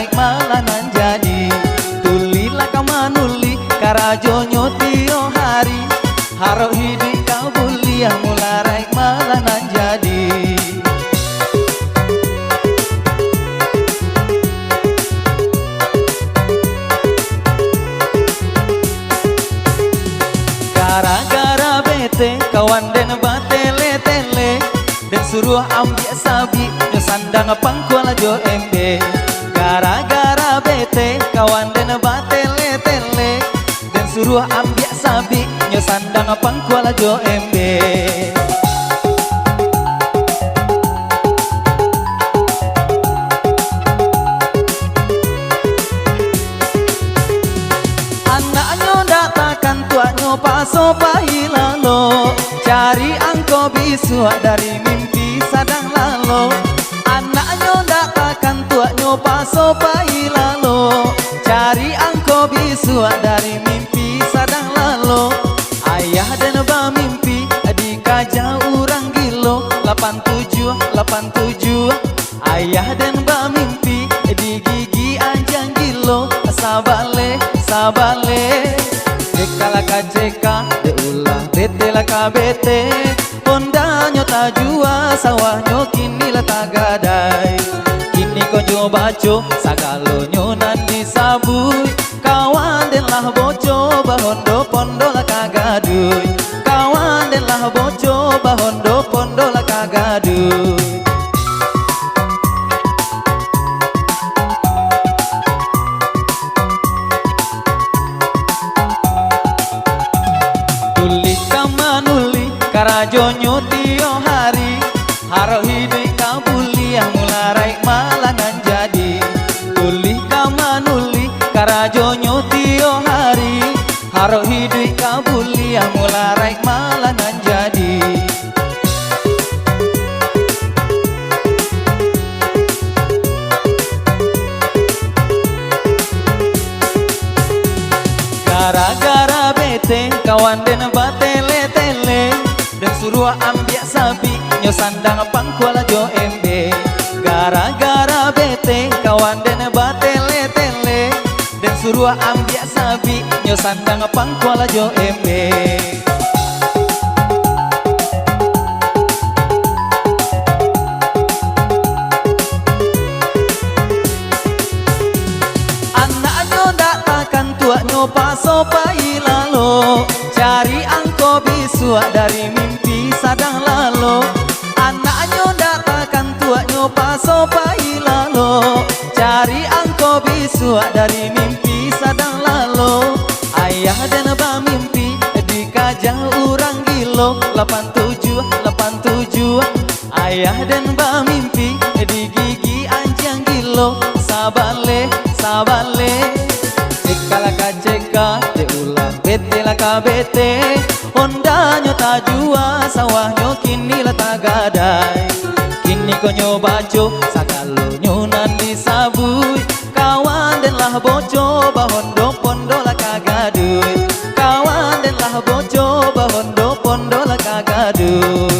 mularai malah nan jadi. Tulilah kamanuli karajo nyotio hari, haro hidup kau buliah mularai malah nan jadi. Gara-gara bete kawan den batele-tele, dan suruh ambil sabi nyusandang pangkuala jo embe. Gara-gara bete kawan den batele-tele, dan suruh ambil sabi nyusandang pangkuala jo embe. Paso pahilalo, cari angko bisu dari mimpi sadang lalo. Anaknya datakan tuaknya paso pahilalo, cari angko bisu dari mimpi sadang lalo. Ayah dan ba mimpi dikaja urang gilo 87. Ayah dan ba mimpi di gigi anjang gilo sabale. Cekala kaceka, deulah bete lah kabete, ondanya tajua sawahnya kini lah tagadai. Kini konjo baco, sagalo nan disabui, kawan den lah boco, bahondo pondo lah kagadui. Kawan den lah boco, bahondo pondo lah kagadui. Karajo nyutio hari, haro hidup kau buliah mularai malah nan jadi. Tuli kamanuli karajo nyutio hari, haro hidup kau buliah mularai malah nan jadi. Gara-gara bete kawan den batele-tele, dan suruh ambil sabi nyosandang pangkuala jo embe. Gara-gara bete kawan den batele-tele, dan suruh ambil sabi nyosandang pangkuala jo embe. Anaknya datakan tuaknya paso pahilalo, cari angko bisu dari mimpi sadang lalo. Anaknya datakan tuaknya paso pahilalo, cari angko bisu dari mimpi sadang lalo. Ayah dan ba mimpi dikaja urang gilo 87. Ayah dan ba mimpi di gigi anjang gilo sabale. Cekala kaceka, deulah bete lah kabete, ondanya tajua sawahnya kini lah tagadai. Kini konyo baco, sagalo nan disabui, kawan den lah boco, bahondo pondo lah kagadui. Kawan den lah boco, bahondo pondo lah kagadui.